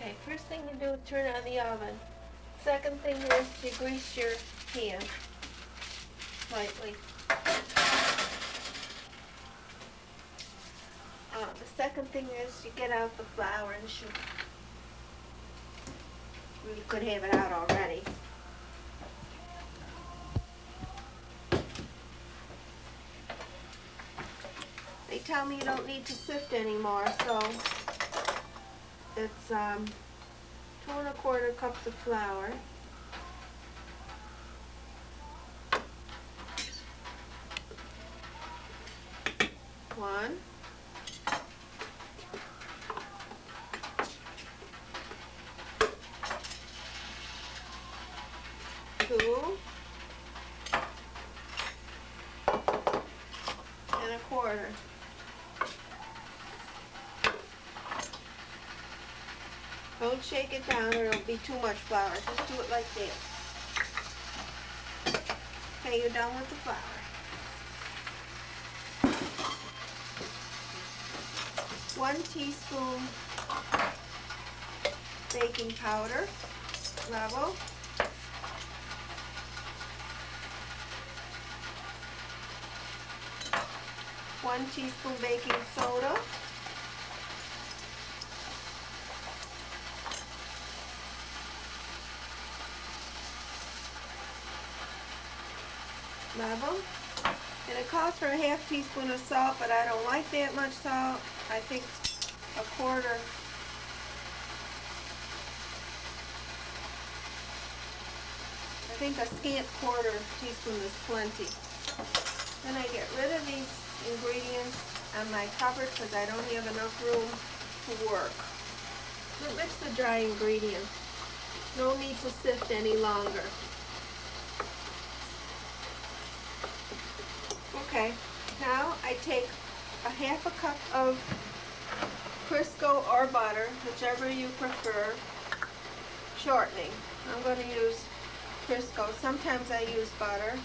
Okay, first thing you do is turn on the oven. Second thing is you grease your pan lightly. The second thing is you get out the flour and sugar. You could have it out already. They tell me you don't need to sift anymore, so it's 2¼ cups of flour. 1, 2 1/4. Don't shake it down or it'll be too much flour. Just do it like that. Okay, you're done with the flour. 1 teaspoon baking powder, level. 1 teaspoon baking soda. 1 and it calls for a 1/2 teaspoon of salt, but I don't like that much salt. I think a quarter. I think a scant 1/4 teaspoon is plenty. Then I get rid of these ingredients on my cupboard because I don't have enough room to work. Don't mix the dry ingredients. No need to sift any longer. Okay, now I take a 1/2 cup of Crisco or butter, whichever you prefer, shortening. I'm going to use Crisco. Sometimes I use butter,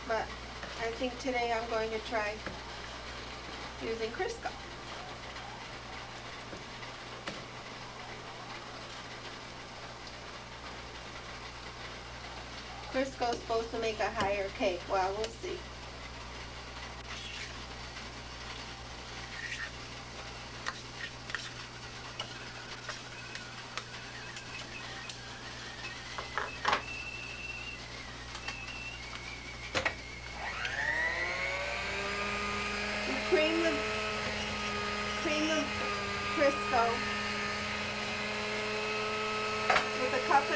but I think today I'm going to try using Crisco. Crisco is supposed to make a higher cake. Well, we'll see. You cream the Crisco with a 1.5 cups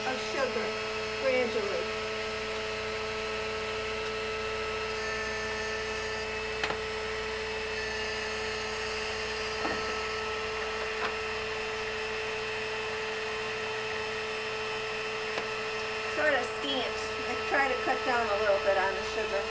of sugar gradually. Sort of scant. I try to cut down a little bit on the sugar.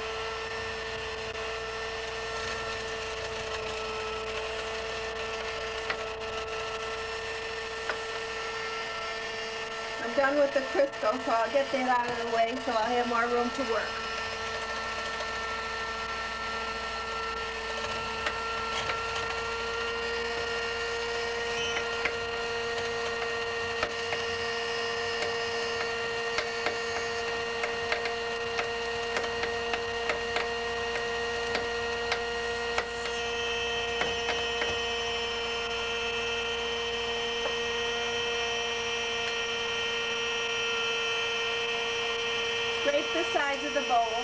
I'm done with the Crisco, so I'll get that out of the way so I'll have more room to work. Scrape the sides of the bowl.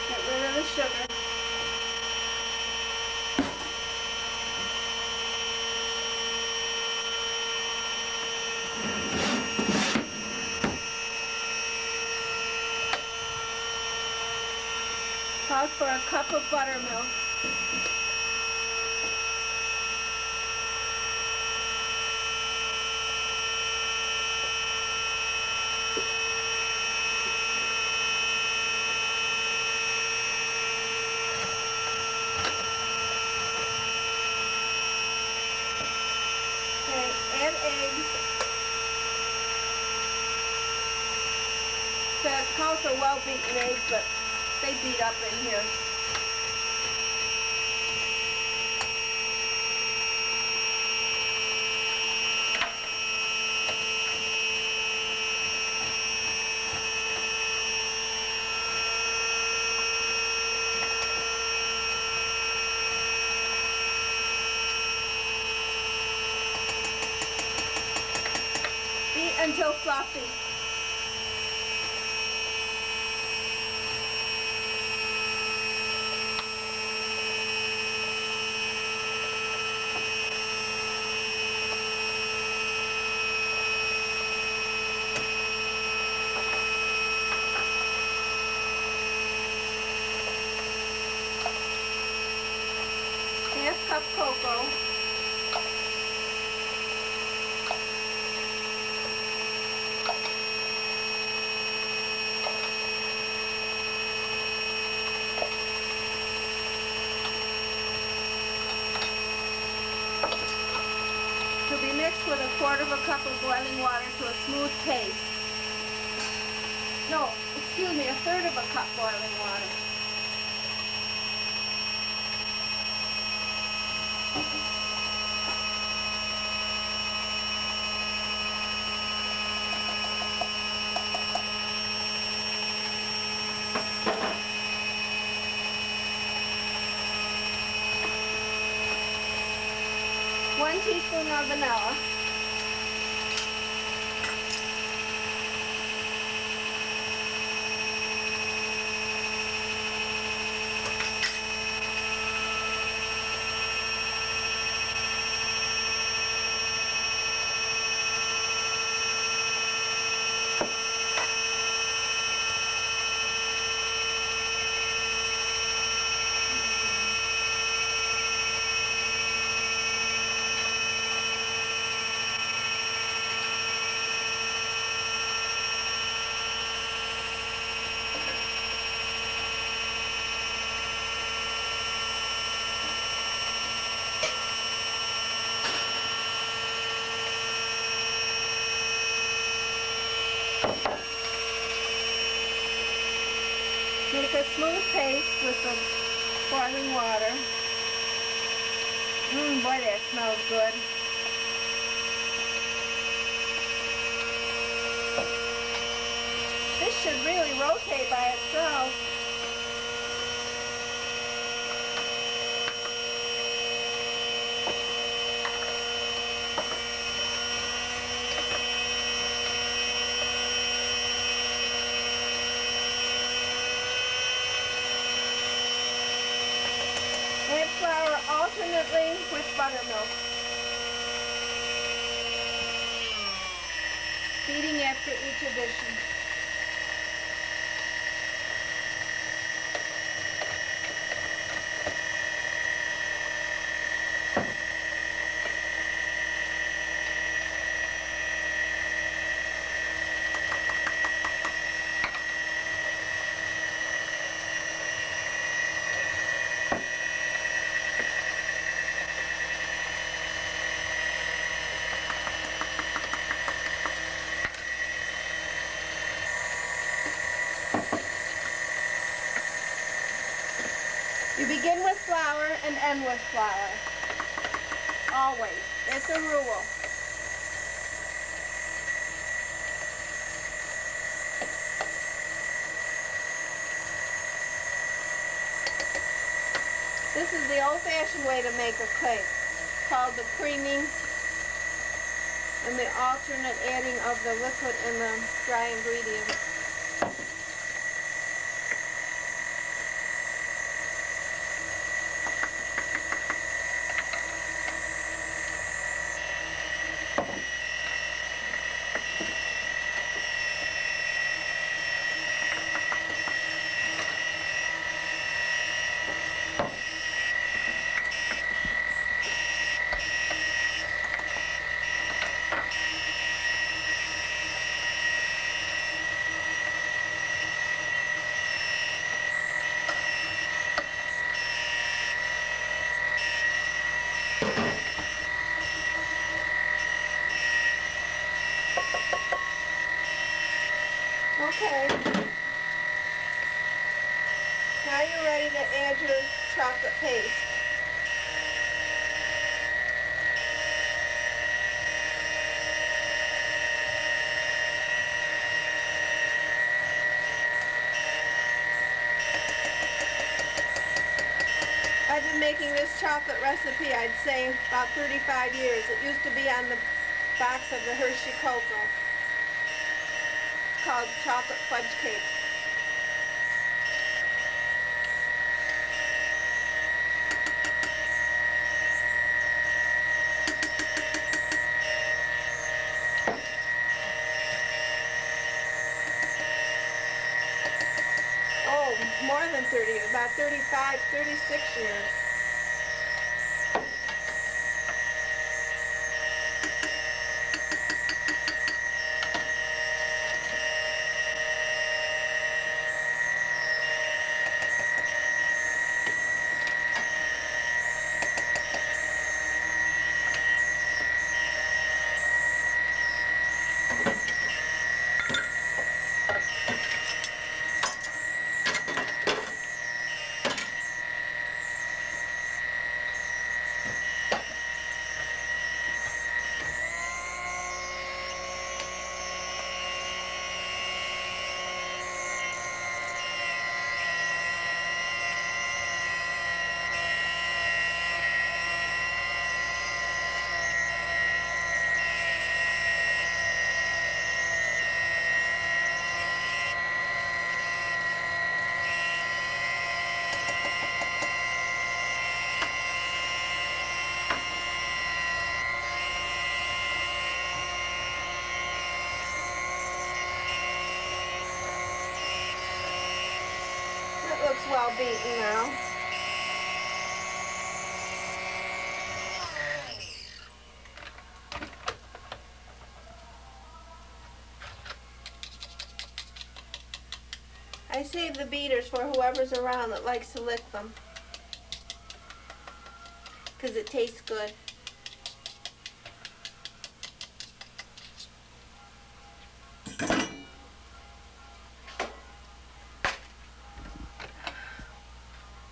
Get rid of the sugar. Calls for a cup of buttermilk. house are well-beaten eggs, but they beat up in here. Beat until fluffy. Half cup cocoa. To be mixed with 1/4 cup of boiling water to a smooth paste. No, excuse me, 1/3 cup boiling water. One teaspoon of vanilla. Make a smooth paste with the boiling water. Boy, that smells good. This should really rotate by itself. Add flour alternately with buttermilk. Beating after each addition. You begin with flour and end with flour. Always. It's a rule. This is the old-fashioned way to make a cake, called the creaming and the alternate adding of the liquid and the dry ingredients. Okay, Now you're ready to add your chocolate paste. I've been making this chocolate recipe, I'd say, about 35 years. It used to be on the box of the Hershey cocoa. It's called chocolate fudge cake. Oh, more than 30, about 35, 36 years. It looks well beaten now. I save the beaters for whoever's around that likes to lick them, because it tastes good.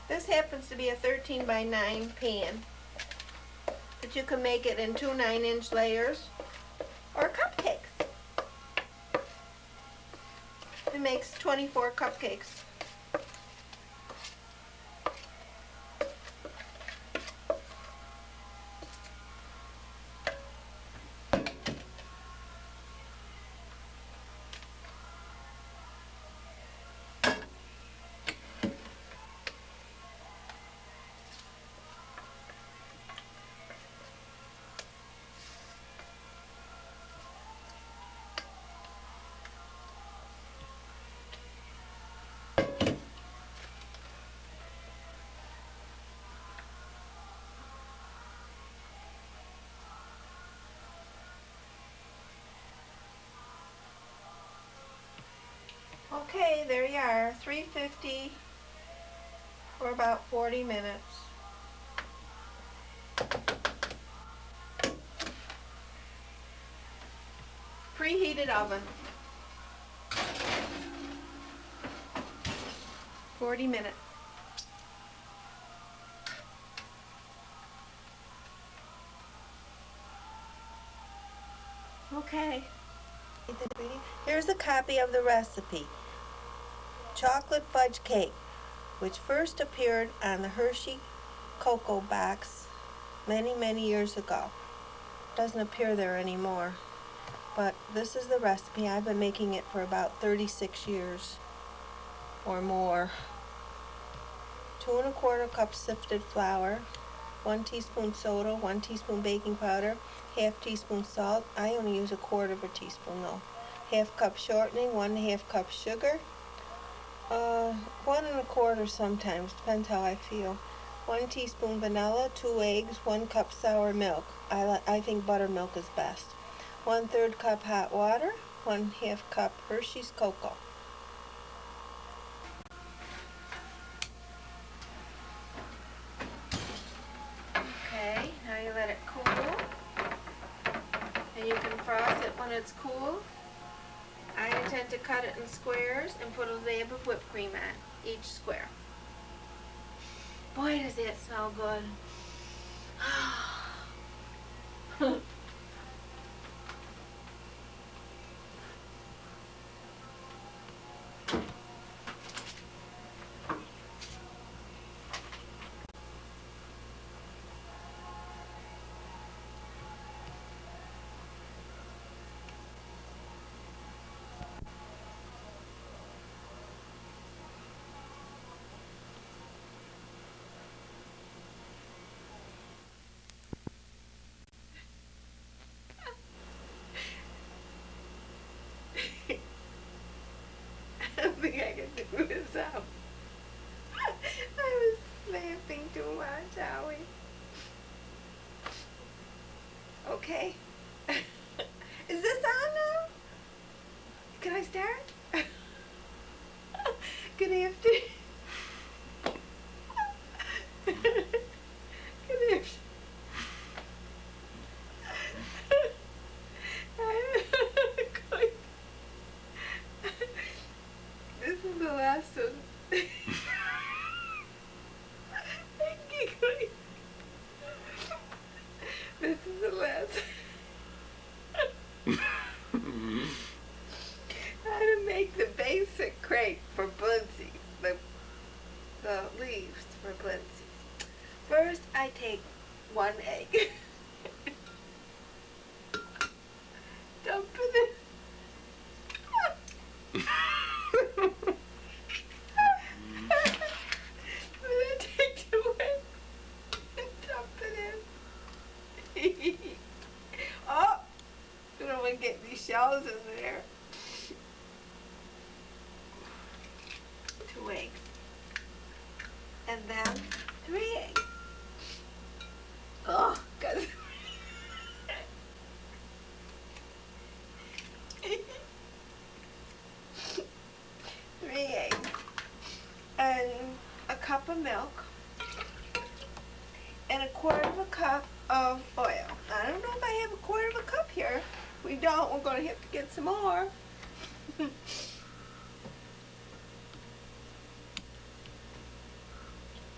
This happens to be a 13 by 9 pan, but you can make it in 2 9-inch layers or cupcakes. It makes 24 cupcakes. Okay, there you are, 350 for about 40 minutes. Preheated oven. 40 minutes. Okay. Here's a copy of the recipe. Chocolate fudge cake, which first appeared on the Hershey cocoa box many years ago. Doesn't appear there anymore. But this is the recipe. I've been making it for about 36 years or more. 2 1/4 cups sifted flour, 1 teaspoon soda, 1 teaspoon baking powder, 1/2 teaspoon salt. I only use 1/4 of a teaspoon though. 1/2 cup shortening, 1 1/2 cup sugar, 1 1/4 sometimes, depends how I feel. 1 teaspoon vanilla, 2 eggs, 1 cup sour milk. I think buttermilk is best. 1/3 cup hot water, 1/2 cup Hershey's cocoa. Okay, now you let it cool. And you can frost it when it's cool. I intend to cut it in squares and put a dab of whipped cream on each square. Boy, does it smell good. I don't think I can do this out. I was laughing too much, Howie. Okay. Is this on now? Can I start? Good afternoon. Good afternoon. This is the last one. I'm giggling. This is the last. How to make the basic crate for Blintzes, the leaves for Blintzes. First, I take 1 egg. Dump it in. Then I take 2 eggs and dump it in. Oh! I don't want to get these shells in there. 2 eggs. And then 3 eggs. Oh, cause 3 eggs. And a cup of milk. And a 1/4 cup of oil. I don't know if I have a 1/4 cup here. If we don't, we're going to have to get some more.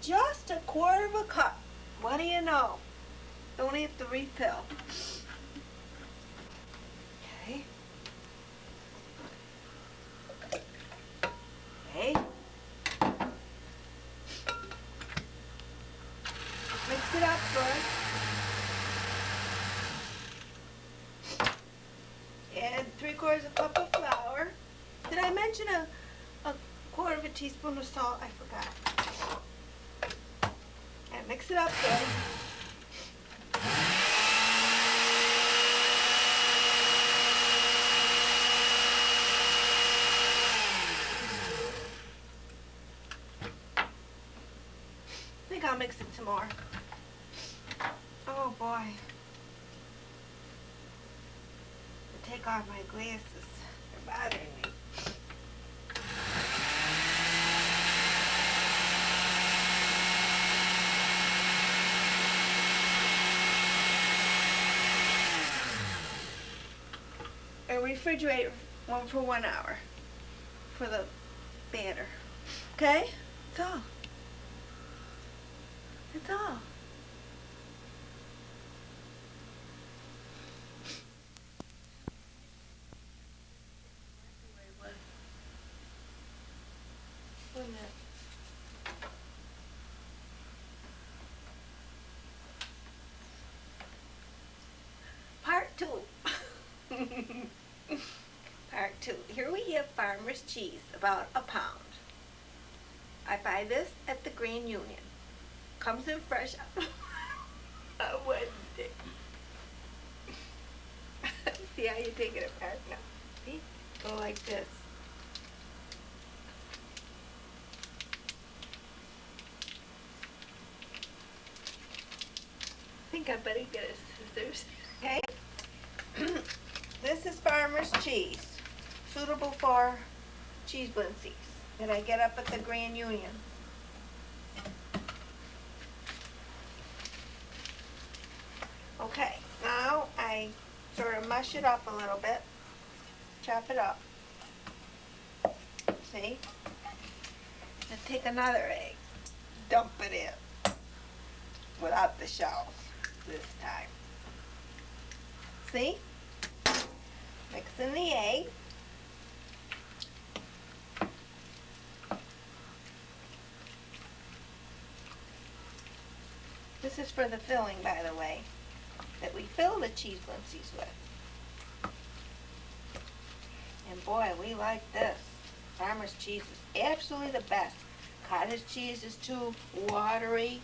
Just a 1/4 cup. What do you know? Don't have to refill. Okay. Okay. Mix it up good. And 3/4 cup of flour. Did I mention a 1/4 teaspoon of salt? I forgot. And mix it up good. I think I'll mix it some more. Oh boy. I'll take off my glasses. They're bothering me. And refrigerate for 1 hour for the batter. Okay? That's all. That's all. Wait a minute. Part 2. Part 2. Here we have farmer's cheese, about a pound. I buy this at the Green Union. Comes in fresh on Wednesday. See how you take it apart now? See? Go like this. I think I better get a scissors. Okay? This is farmer's cheese, suitable for cheese Blintzes that I get up at the Grand Union. Okay, now I sort of mush it up a little bit, chop it up. See? And take another egg, dump it in. without the shells this time. See? Mixing the egg. This is for the filling, by the way, that we fill the cheese Blintzes with. And boy, we like this. Farmer's cheese is absolutely the best. Cottage cheese is too watery.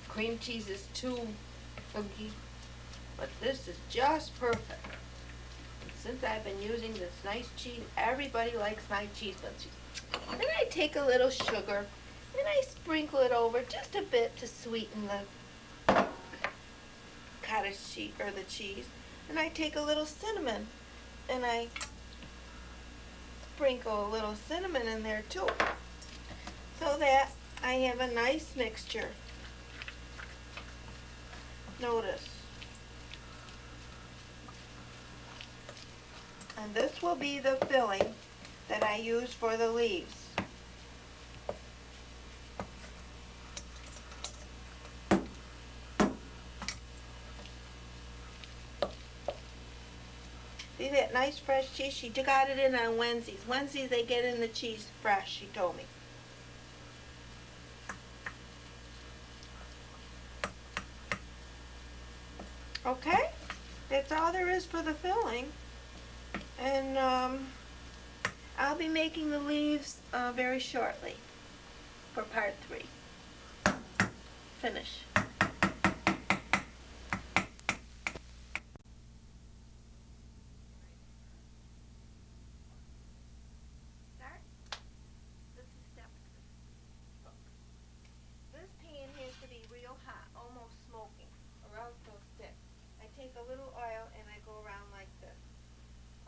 Cream cheese is too funky. But this is just perfect. And since I've been using this nice cheese, everybody likes my cheese Blintzes. Then I take a little sugar and I sprinkle it over just a bit to sweeten the cottage cheese or the cheese. And I take a little cinnamon and I sprinkle a little cinnamon in there too, so that I have a nice mixture. Notice. And this will be the filling that I use for the leaves. See that nice fresh cheese? She got it in on Wednesdays. Wednesdays they get in the cheese fresh, she told me. Okay, that's all there is for the filling. And I'll be making the leaves very shortly for part 3. Finish. This pan has to be real hot, almost smoking, or else they'll stick. I take a little oil and I go around like this.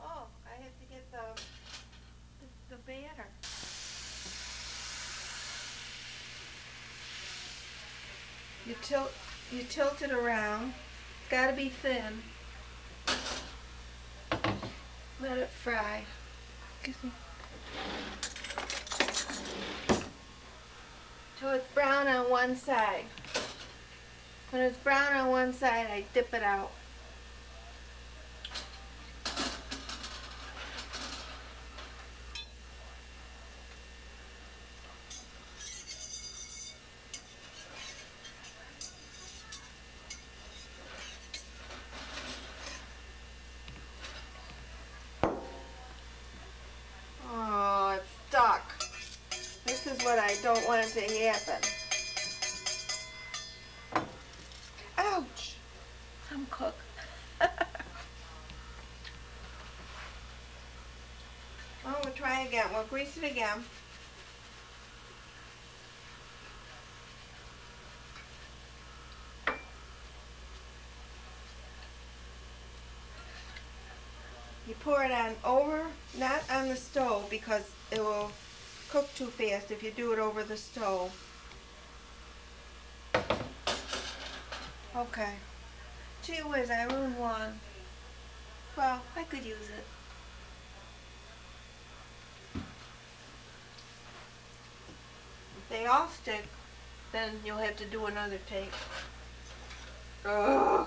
Oh, I have to get the batter. You tilt it around. It's got to be thin. Let it fry. Excuse me. Till it's brown on one side. When it's brown on one side, I dip it out. Oh, it's stuck. This is what I don't want it to happen. Ouch! I'm cooked. Oh, we'll try again. We'll grease it again. You pour it on over, not on the stove, because it will cook too fast if you do it over the stove. Okay. Gee whiz, I ruined one. Well, I could use it. If they all stick, then you'll have to do another take. Ugh.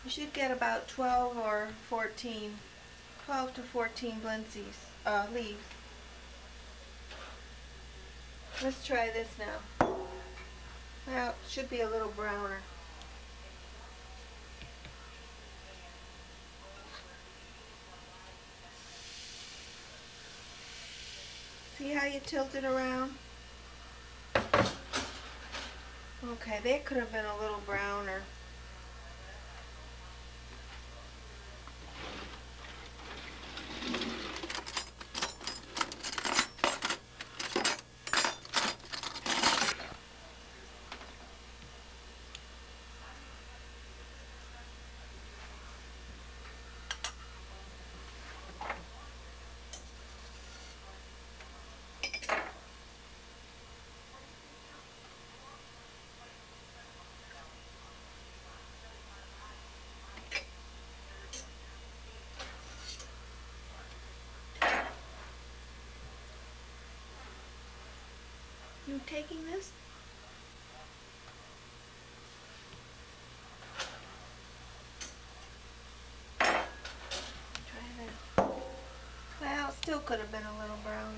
You should get about 12 or 14, 12 to 14 Blintzes, leaves. Let's try this now. Well, it should be a little browner. See how you tilt it around? Okay, that could have been a little browner. taking this? Try that. Well, it still could have been a little brown.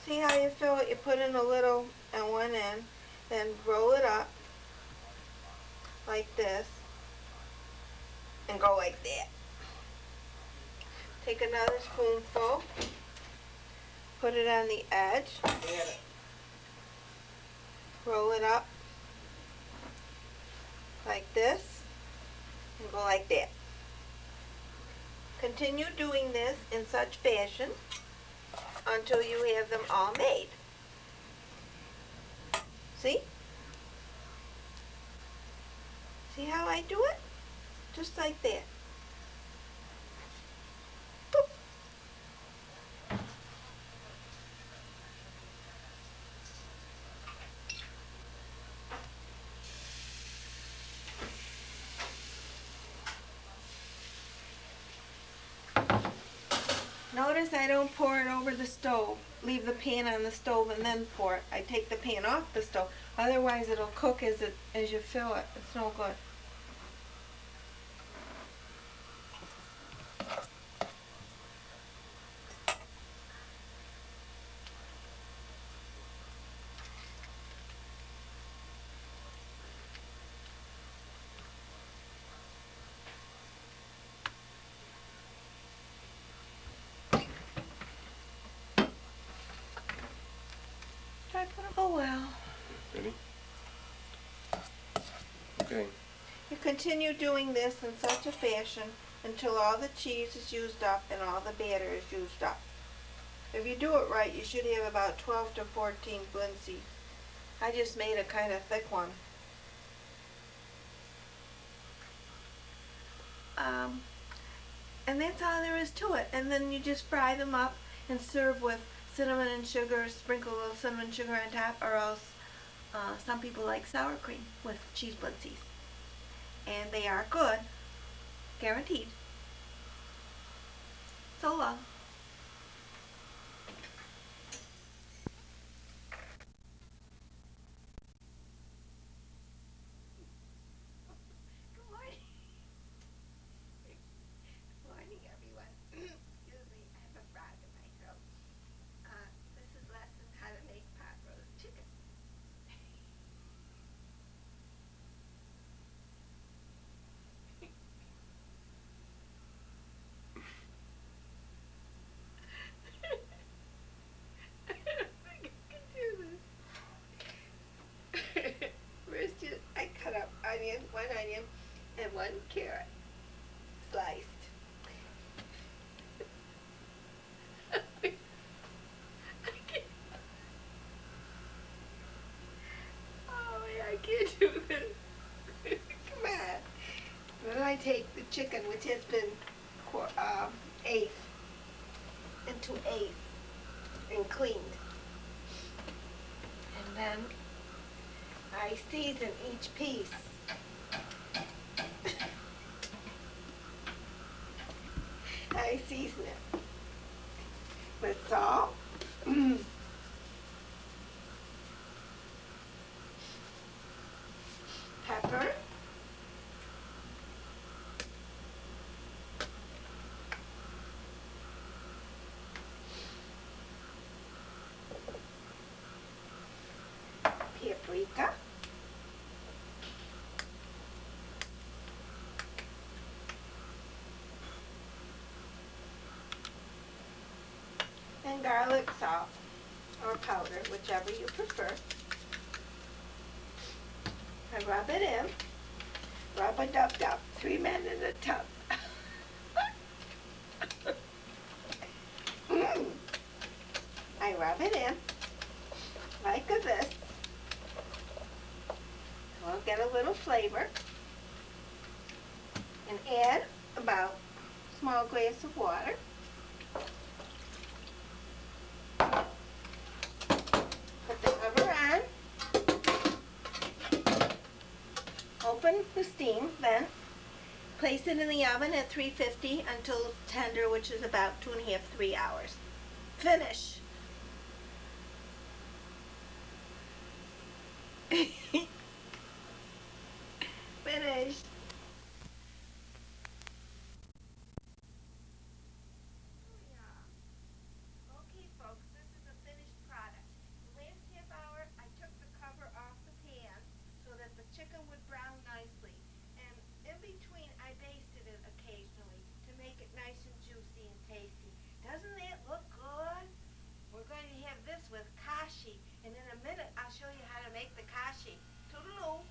See how you fill it? You put in a little at one end, then roll it up like this, and go like that. Take another spoonful, put it on the edge, roll it up like this, and go like that. Continue doing this in such fashion until you have them all made. See? See how I do it? Just like that. Boop. Notice I don't pour it over the stove. Leave the pan on the stove and then pour it. I take the pan off the stove. Otherwise it'll cook as you fill it. It's no good. Oh well. Ready? Okay. You continue doing this in such a fashion until all the cheese is used up and all the batter is used up. If you do it right, you should have about 12 to 14 Blintzes. I just made a kind of thick one. And that's all there is to it. And then you just fry them up and serve with cinnamon and sugar, sprinkle a little cinnamon sugar on top, or else some people like sour cream with cheese Blintzes. And they are good, guaranteed. So long. Good morning. Good morning, everyone. Excuse me, I have a frog in my throat. This is lesson how to make pot roast chicken. I don't think I can do this. First, I cut up one onion, and one carrot, sliced. I can't do this. Come on. Then I take the chicken, which has been eighth into eighth and cleaned. And then I season each piece. I season it with salt, pepper, paprika, and garlic salt or powder, whichever you prefer. I rub it in. Rub-a-dub-dub. 3 men in a tub. I rub it in like this. We'll get a little flavor. And add about a small glass of water. Put the cover on. Open the steam then. Place it in the oven at 350 until tender, which is about 2.5, 3 hours. Finish. Finished. Okay, folks, this is a finished product. The last half hour, I took the cover off the pan so that the chicken would brown nicely. And in between, I basted it occasionally to make it nice and juicy and tasty. Doesn't that look good? We're going to have this with Kasha, and in a minute, I'll show you how to make the Kasha. Toodaloo.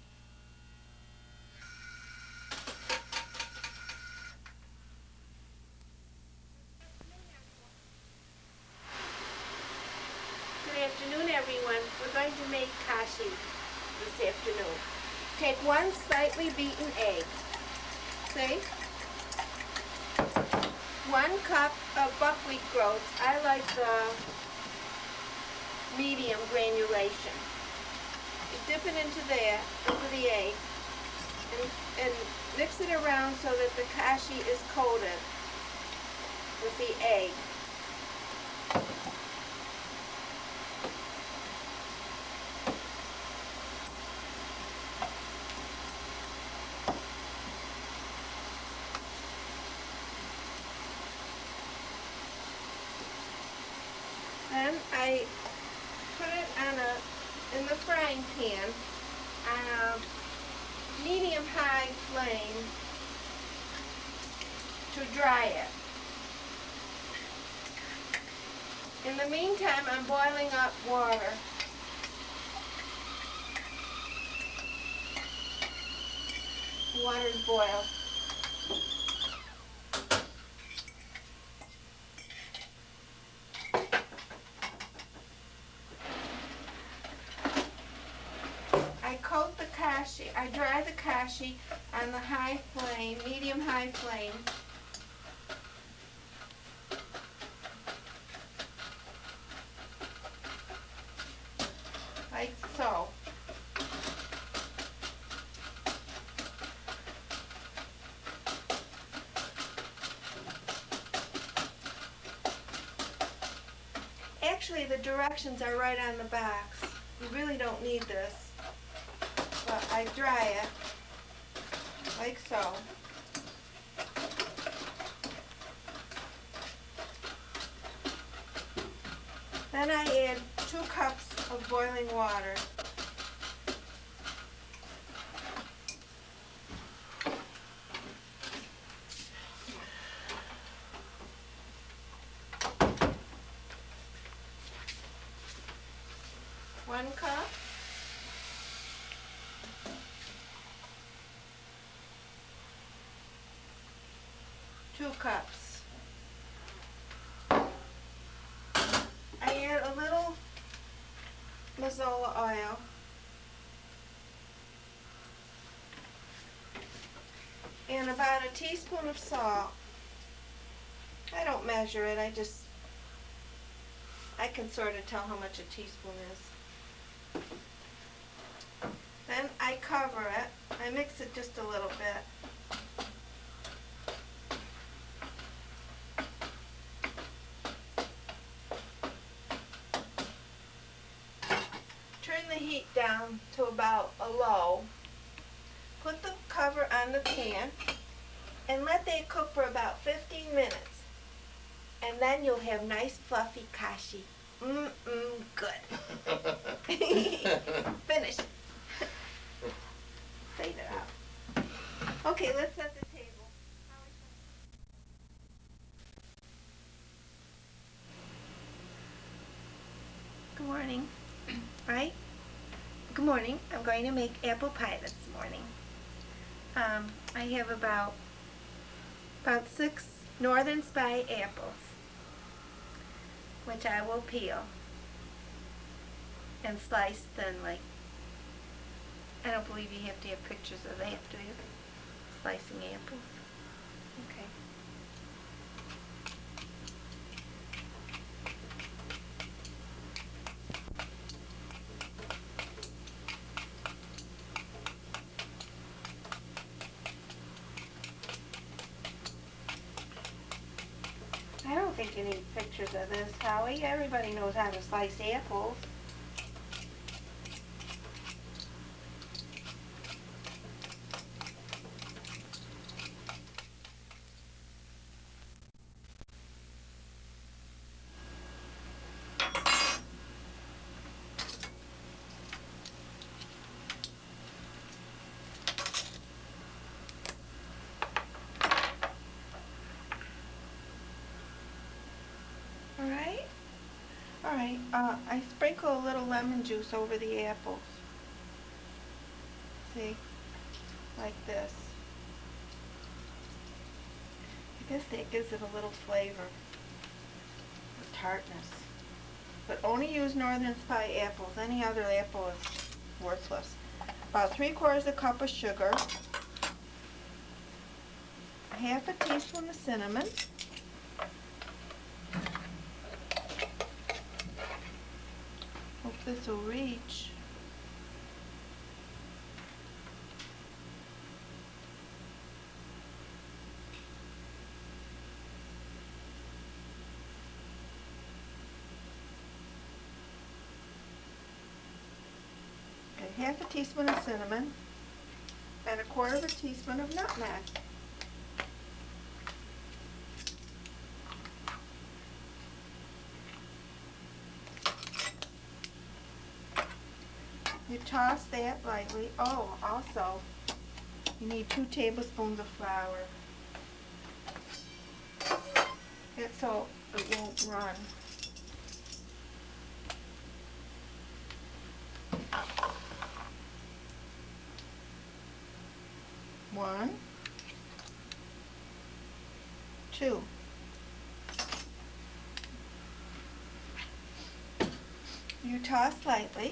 Good afternoon, everyone. We're going to make Kasha this afternoon. Take one slightly beaten egg. See? 1 cup of buckwheat groats. I like the medium granulation. You dip it into the egg, and mix it around so that the Kasha is coated with the egg. Then I put it in the frying pan on a medium-high flame to dry it. In the meantime, I'm boiling up water. The water's boiled. I dry the Kasha on the high flame, medium-high flame. Like so. Actually, the directions are right on the box. You really don't need this. But I dry it like so. Then I add 2 cups of boiling water. One cup. 2 cups. I add a little mazola oil. And about a teaspoon of salt. I don't measure it, I can sort of tell how much a teaspoon is. Then I cover it. I mix it just a little bit. Turn the heat down to about a low. Put the cover on the pan and let that cook for about 15 minutes. And then you'll have nice fluffy Kasha. Good. Finished. Fade it out. Okay, let's set the table. Good morning. Right? Good morning. I'm going to make apple pie this morning. I have about 6 Northern Spy apples, which I will peel and slice thinly. I don't believe you have to have pictures of that, do you? Slicing apples. Okay. taking any pictures of this, Howie. Everybody knows how to slice apples. Alright, I sprinkle a little lemon juice over the apples. See? Like this. I guess that gives it a little flavor. The tartness. But only use Northern Spy apples. Any other apple is worthless. About 3/4 cup of sugar. Half a teaspoon of cinnamon. Hope this will reach. Okay, half a teaspoon of cinnamon and 1/4 teaspoon of nutmeg. You toss that lightly. Oh, also, you need 2 tablespoons of flour. That's so it won't run. One, 2. You toss lightly.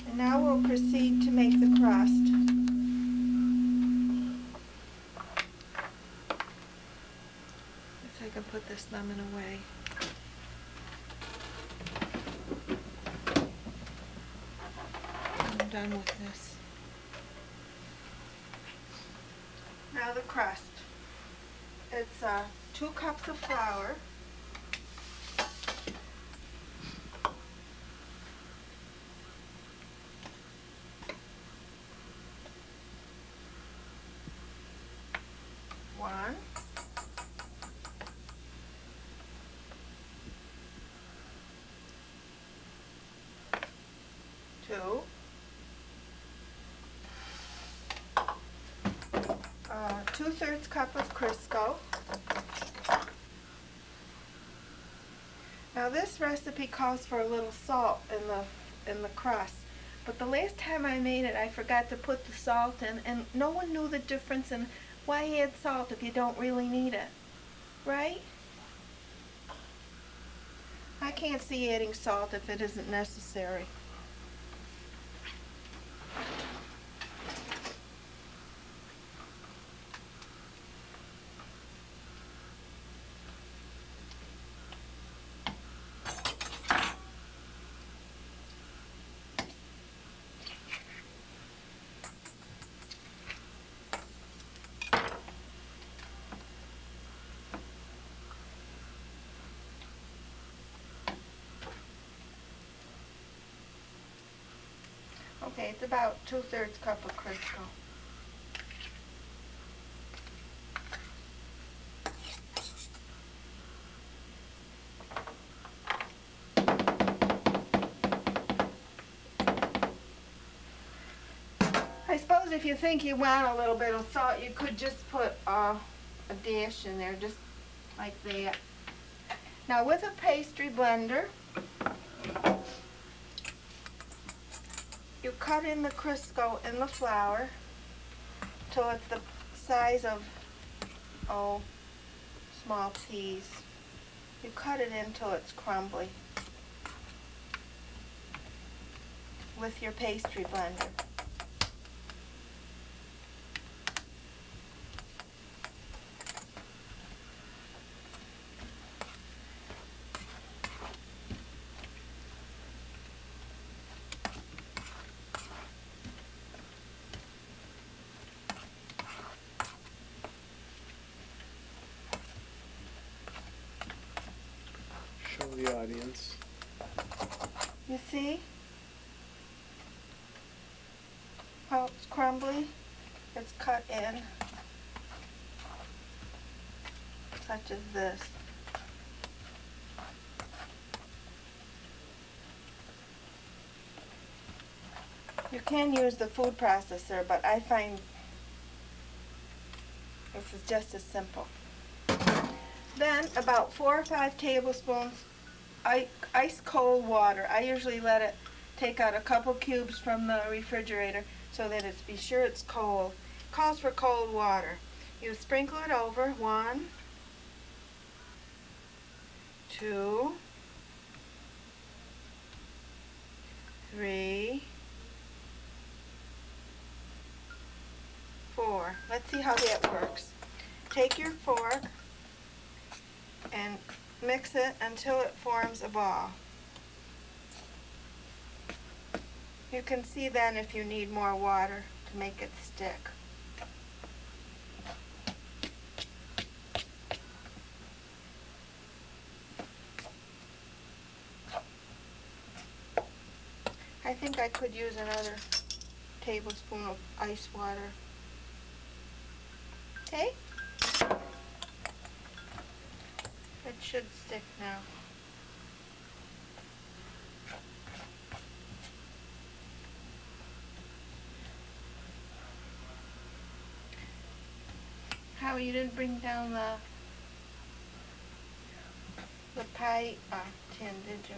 And now we'll proceed to make the crust. Guess I can put this lemon away. I'm done with this. Now the crust. It's 2 cups of flour. One, 2, 2/3 cup of Crisco. Now this recipe calls for a little salt in the crust, but the last time I made it I forgot to put the salt in, and no one knew the difference in why add salt if you don't really need it, right? I can't see adding salt if it isn't necessary. Okay, it's about 2/3 cup of Crisco. I suppose if you think you want a little bit of salt, you could just put a dash in there, just like that. Now with a pastry blender, you cut in the Crisco and the flour till it's the size of, small peas. You cut it in till it's crumbly with your pastry blender. the audience. You see how it's crumbly? It's cut in, such as this. You can use the food processor, but I find this is just as simple. Then about 4 or 5 tablespoons ice cold water. I usually let it take out a couple cubes from the refrigerator so that it's be sure it's cold. Calls for cold water. You sprinkle it over. 1, 2, 3, 4. Let's see how that works. Take your fork and mix it until it forms a ball. You can see then if you need more water to make it stick. I think I could use another tablespoon of ice water. Okay? It should stick now. How you didn't bring down the pie tin, did you?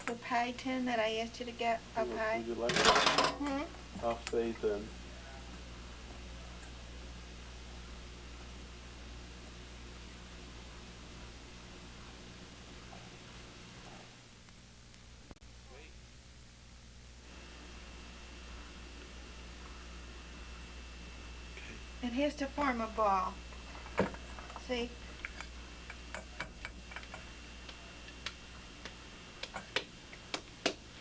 The pie tin that I asked you to get a pie? Would you like it? Half day then. It has to form a ball. See?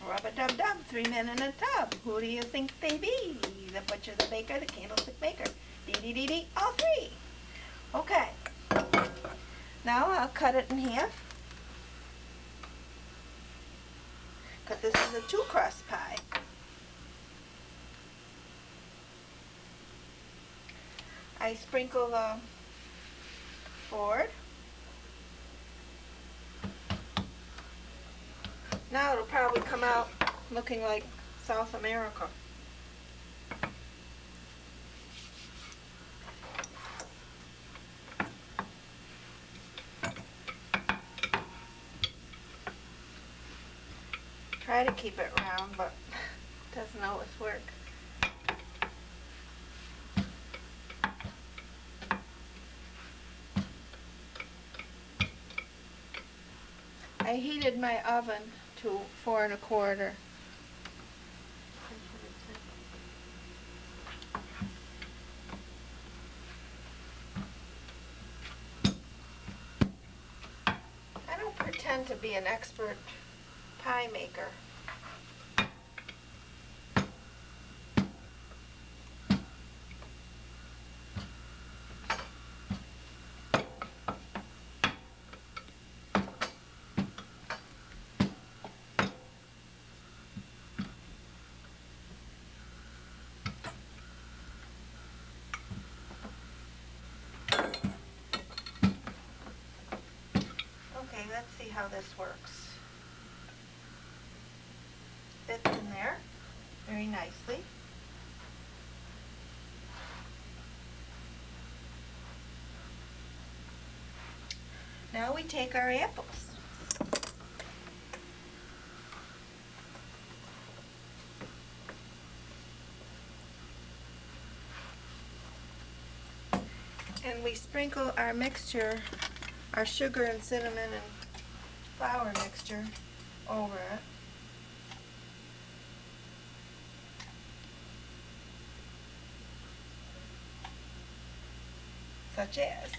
Rub-a-dub-dub, 3 men in a tub. Who do you think they be? The butcher, the baker, the candlestick maker. Dee-dee-dee-dee, all 3. Okay. Now I'll cut it in half. Because this is a 2-crust pie. I sprinkle the board. Now it'll probably come out looking like South America. Try to keep it round, but it doesn't always work. I heated my oven to 4 1/4. I don't pretend to be an expert pie maker. Okay, let's see how this works. Fits in there very nicely. Now we take our apples. And we sprinkle our mixture, our sugar and cinnamon and flour mixture over it. Such as.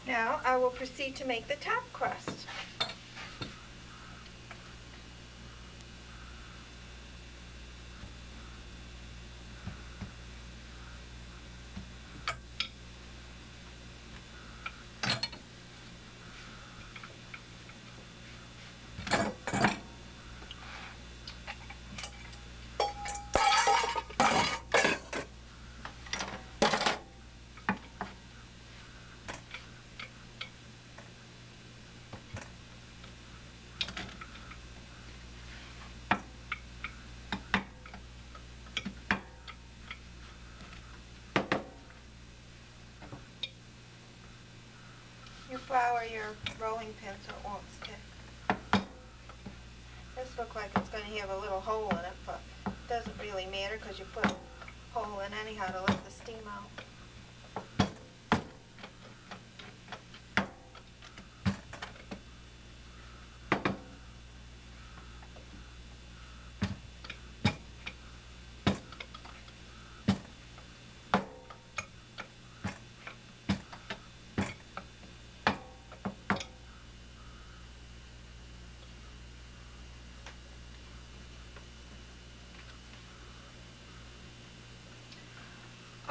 Now I will proceed to make the top crust. You flour your rolling pin so it won't stick. This looks like it's going to have a little hole in it, but it doesn't really matter because you put a hole in anyhow to let the steam out.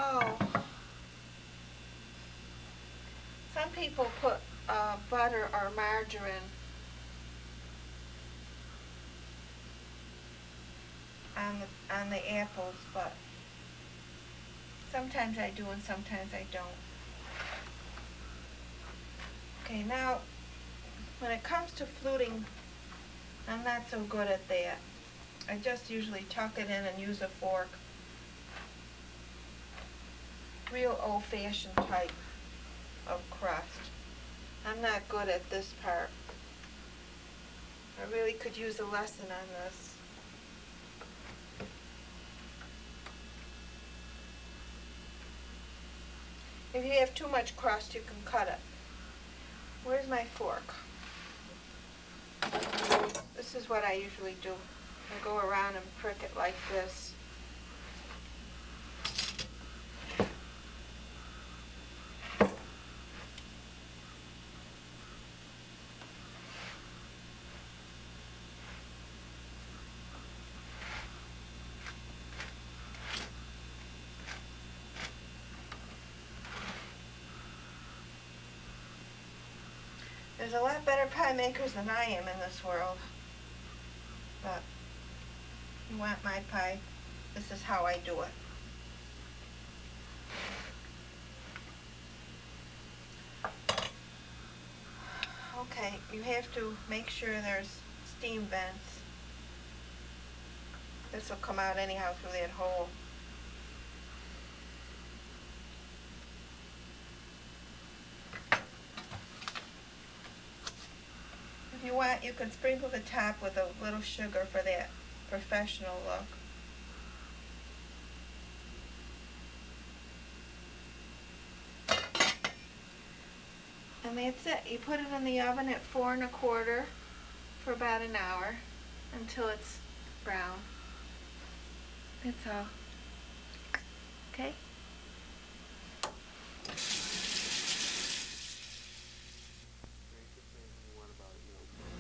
Oh, some people put butter or margarine on the apples, but sometimes I do and sometimes I don't. Okay, now when it comes to fluting, I'm not so good at that. I just usually tuck it in and use a fork. Real old-fashioned type of crust. I'm not good at this part. I really could use a lesson on this. If you have too much crust, you can cut it. Where's my fork? This is what I usually do. I go around and prick it like this. There's a lot better pie makers than I am in this world. But if you want my pie, this is how I do it. Okay, you have to make sure there's steam vents. This will come out anyhow through that hole. If you want, you can sprinkle the top with a little sugar for that professional look. And that's it. You put it in the oven at 4 1/4 for about an hour until it's brown. That's all. Okay?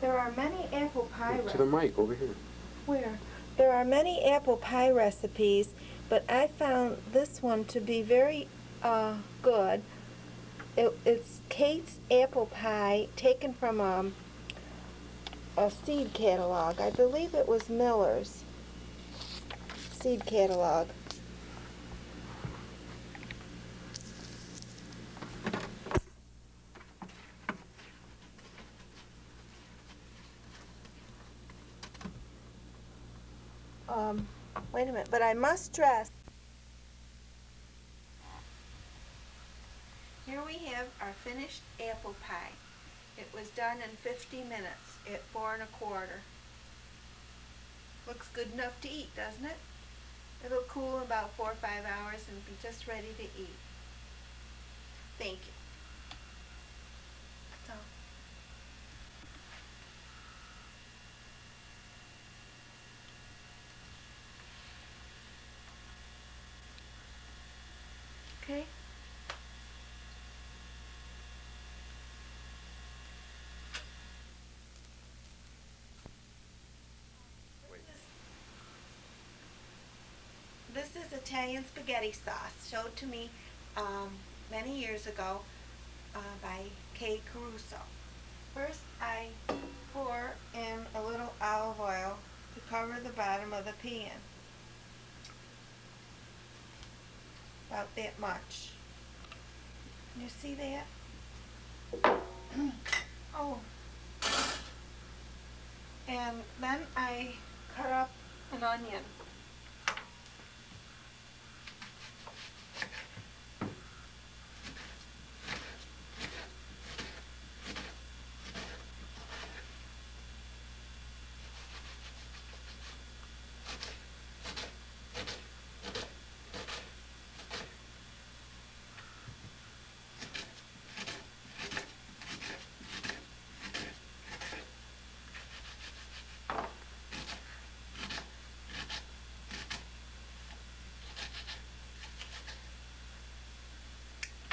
There are many apple pie recipes. To the mic over here. Where? There are many apple pie recipes, but I found this one to be very good. It's Kate's apple pie, taken from a seed catalog. I believe it was Miller's seed catalog. Wait a minute, but I must stress. Here we have our finished apple pie. It was done in 50 minutes at 4 1/4. Looks good enough to eat, doesn't it? It'll cool in about 4 or 5 hours and be just ready to eat. Thank you. That's all. Okay. Italian spaghetti sauce, showed to me many years ago by Kay Caruso. First, I pour in a little olive oil to cover the bottom of the pan. About that much. Can you see that? Oh. And then I cut up an onion.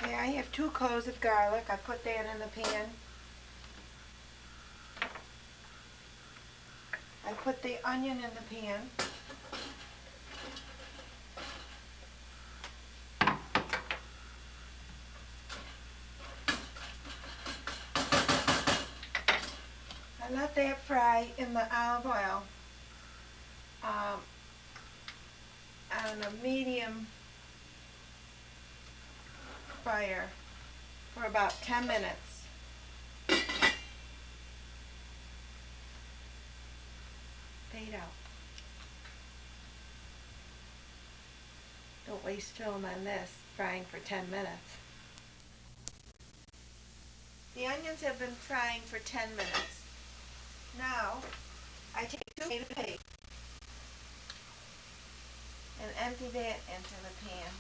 Okay, I have 2 cloves of garlic. I put that in the pan. I put the onion in the pan. I let that fry in the olive oil on a medium fire for about 10 minutes. Fade out. Don't waste film on this, frying for 10 minutes. The onions have been frying for 10 minutes. Now, I take 2 tomato paste and empty that into the pan.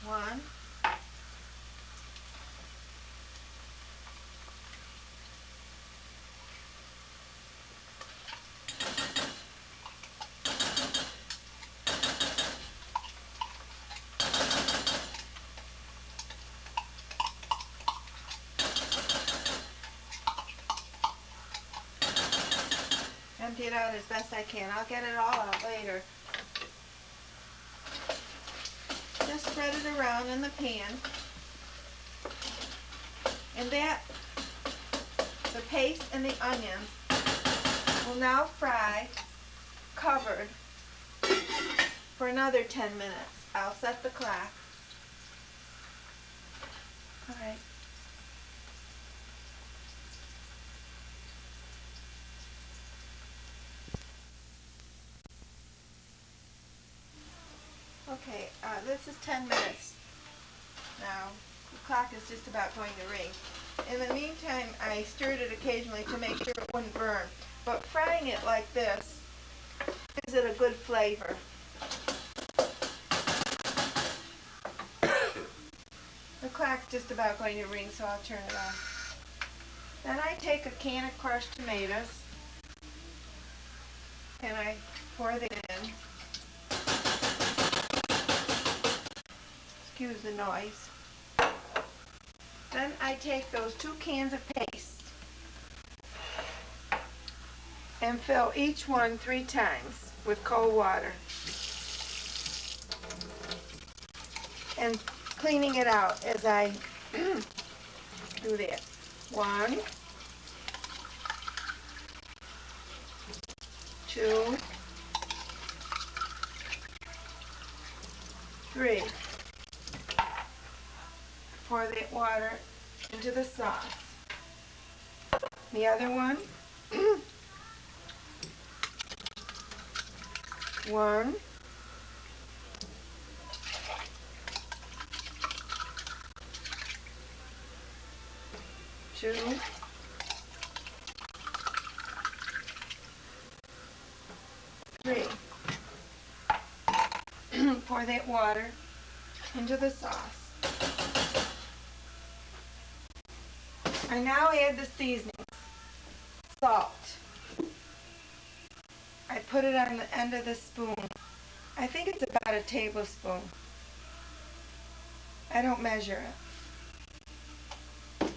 One. Empty it out as best I can. I'll get it all out later. Just spread it around in the pan. And the paste and the onions will now fry covered for another 10 minutes. I'll set the clock. All right. Okay, this is 10 minutes now. The clock is just about going to ring. In the meantime, I stirred it occasionally to make sure it wouldn't burn. But frying it like this gives it a good flavor. The clock's just about going to ring, so I'll turn it off. Then I take a can of crushed tomatoes and I pour them in. Excuse the noise. Then I take those 2 cans of paste and fill each one 3 times with cold water. And cleaning it out as I do that. 1, 2, 3. Pour that water into the sauce. The other one. 1, 2, 3. Pour that water into the sauce. I now add the seasoning. Salt. I put it on the end of the spoon I think it's about a tablespoon. I don't measure it.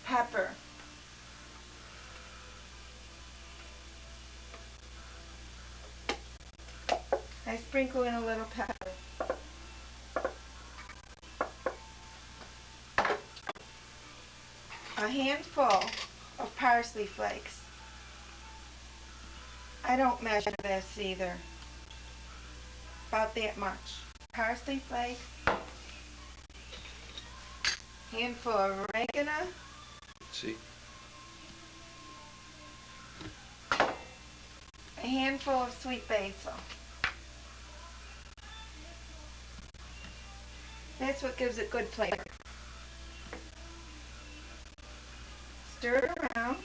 Pepper. I sprinkle in a little pepper. A handful of parsley flakes. I don't measure this either. About that much. Parsley flakes. Handful of oregano. See? A handful of sweet basil. That's what gives it good flavor. Stir it around.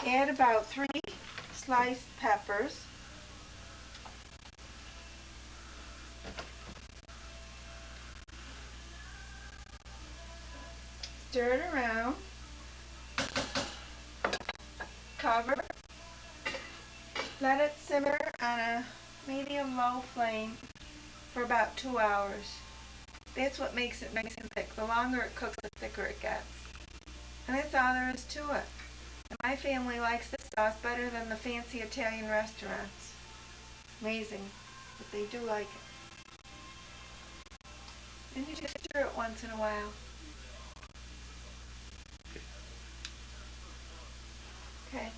Add about 3 sliced peppers. Stir it around. Cover. Let it simmer on a medium-low flame for about 2 hours. That's what makes it nice and thick. The longer it cooks, the thicker it gets. And that's all there is to it. And my family likes this sauce better than the fancy Italian restaurants. Amazing, but they do like it. And you just stir it once in a while. Okay.